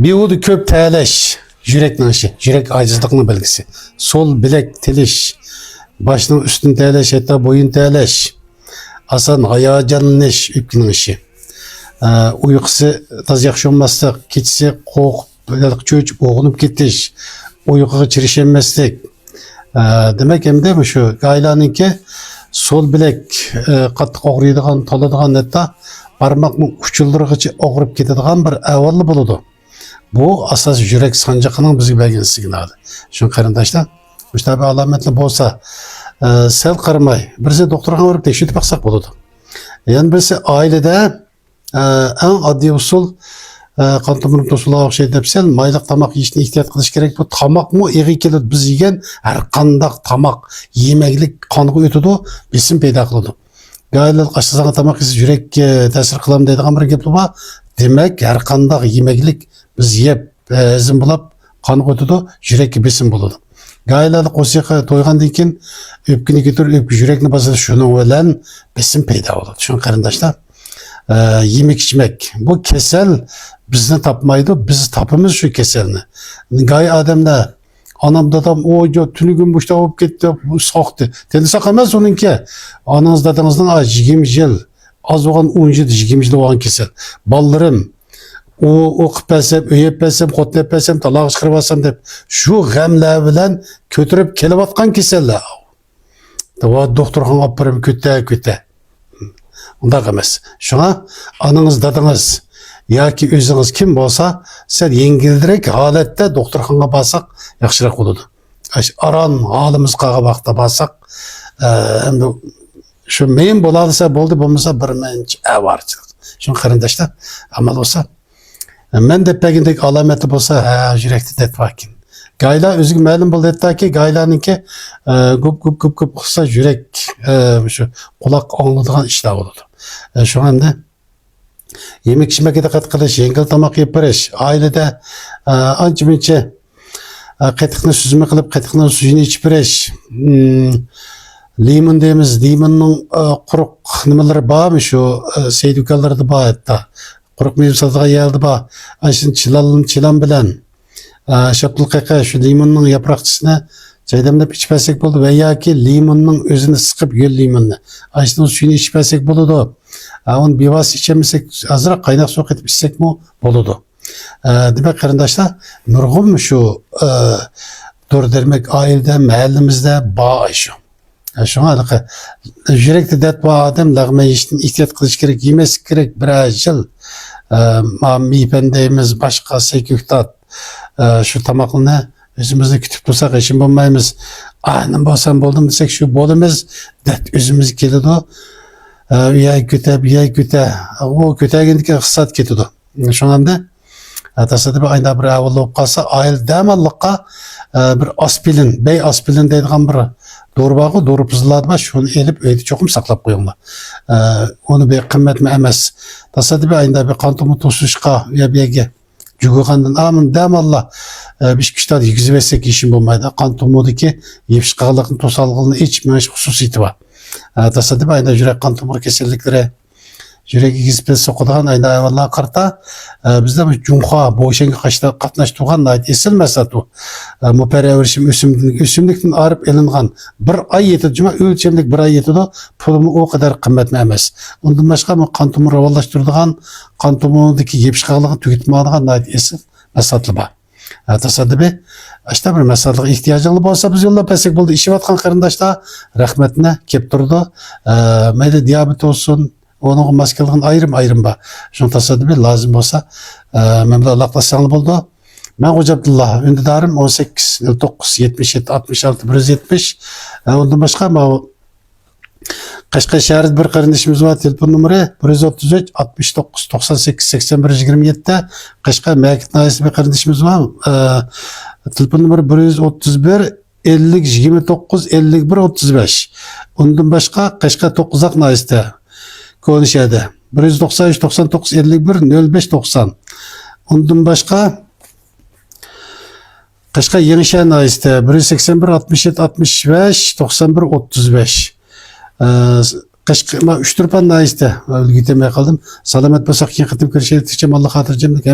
Bir udu köp təyələş, yüreknin işi, yürek acizliğinin belgisi. Sol bilek teliş, başının üstün təyələş, hatta boyun təyələş. Asan ayağı canlanış, üpkinin işi. Uykusu taz yaxşı olmazsak, keçisi qoğup, böylelik çöçüp, oğunup getiş, uykuğa çirişemezsek. Demek hem de mi şu, gaylanınki sol bilek qattiq oğruyduğun, toladığın hatta parmağın uçuldırıcı oğrup ketadigan bir avallı buludu. Bu asas yürek sancakının bizi belgen signalı. Şun qarindaşlar, bu tabi alametli bolsa, sel qarmay, birisi doktorga varıp tekşirtip baksak buludu. Yani birisi ailede en adli usul kan tomurun tosulağı şey depsel, maylık tamak yiyişine ihtiyat kılış gerek. Bu tamak mı eği kelid biz yiyen her kandak tamak yemeklik kanığı ötüdü, besin peyda kılıdı. Gaylık aşısana tamak isi yürek tesir kılam deydiğen bir gepli var. Demek her kandak yemeklik biz yiyip izin bulap kanığı ötüdü, yürek besin buludu. Gaylık osiqa toyğandan keyin öpkini getir, öpkü yürekni basıda şunun bilen besin peyda oldu. Şun qarindaşlar. Yemek içmek. Bu kesel bizni tapmaydı, biz tapımız şu keselini. Gay adamlar, anam dadam o tünügün boşta olup gitti, bu soğuktu. Dedi sakamaz onunki. Ananız dadınızdan az 20 yıl, az olan 10 yıl, 20 yıl olan kesel. Ballarım, o okup belsem, öyep belsem, kotlayıp belsem, talaq çıkırıp alsam dep, şu gemler bilen kötürüp kelip atkan keseller. Doktorhan apırım köte. Onda emas. Şuna ananız dadınız yoki özünüz kim bolsa sen yengildirek holatda doktorxonaga barsak yaxshiroq bo'ladi. Aran holimiz qolgan vaqtda barsak endi shu men bo'ladisa bo'ldi, bo'lmasa bir mench avarchilik. Shuni qarindoshlar amal bo'lsa men deb pegindek alamati bo'lsa yurakni tetvakin. Gayla özgü ma'lum bo'ldi aytdiki, gaylaniki ko'p qilsa yurak shu quloq angladigan ishlar bo'ladi. Şu anda yemek içmekte dikkat qilish, yengil tamoq yeb berish, ailede ancha-muncha qatiqni süzme qilib, qatiqning suyini ichib berish. Limon deymiz, limonning quruq nimalari bormi shu seydukanlarda bor hatta. Quruq meva sotadigan yerda bor. Ana shu chilan bilan shaptilqiqa shu limonning yaproqchisini Çaydamlap içmesek buldu veya ki limonun özünü sıkıp göl limonunu. Açtığın suyunu içmesek buludu. Onu bir vas içemesek azırak kaynak soğuk edip içsek mi buludu. Demek karındaşlar nurgun mu şu dur dermek ailede, mahallemizde bağ şu. Şu an yürekte dert bağ adam lağma işin ihtiyat kılıç gerek, yemesi gerek bir yıl. Mipendeyimiz başka seküktat şu tamaklı özümüzü kütüp dursak işin bulmayımız. Aynen bolsam boldum desek şu bolumuz dert özümüz geldi o. Bir ay güte. O güte gendike kısat ketidi. Şu anda tasadifi ayda bir avval olup kalsa aile demallıkka bir aspilin, bey aspilin deydiğen bir doğru doğru pızıladı var. Şunu elip öyle çokum saklap koyuyorlar. Onu bir kıymet mi emez. Tasadifi ayda bir kantomu tosuşka ya bir ege. Cügüğünden amın demallah bir kişiler yigizivetsek işin bulmaydı. Kantomudaki yepşikağılıkın tosalgılığını içmemiş hususiyeti var. Tasadifi ayda yürek kantomur kesillikleri yürek yigizipet sokuduğun ayda eyvallah karta bizde bu cunha boğuşengi katnaştığın da esilmese tu muper evrişim üsümlükten arıp elingan bir ay yetidi cuma ölçemlik bir ay yetidi pulumu o kadar kıymetli emez. Ondan başka mı kantomur ravallaştırdığın kantomudaki yepşikağılığı tüketmağından da esil mesatlı var. Tasadifi işte bir mesatlık ihtiyacılı olsa biz yolla pesek buldu. İşi vatkan karındaşlar rahmetine kep durdu. Meyde diyabet olsun, onun maskeliğin ayrım var. Şunu tasadifi lazım olsa Mehmet Allah'la sanlı buldu. Ben Hoca Abdullah, ündedarım 18, 9, 77, 66, 170. Ondan başka ama Kaşkay şehirde bir kardeşimiz var, telefon numarı 133 69 98 81 27. Kaşkay Mekit Naisi bir kardeşimiz var. Telefon numarı 131 50 29 51 35. Ondan başka Kaşkay Tokuzak Naisi'de konuşuyordu. 193 99 51 05 90. Ondan başka Kaşkay Yenişehir Naisi'de 181 67 65 91 35. Kaşkıma 3 turpan da işte. Gitmeye kaldım. Salamet basak ki kıtım kırşehir tüçem Allah hatırcımlık.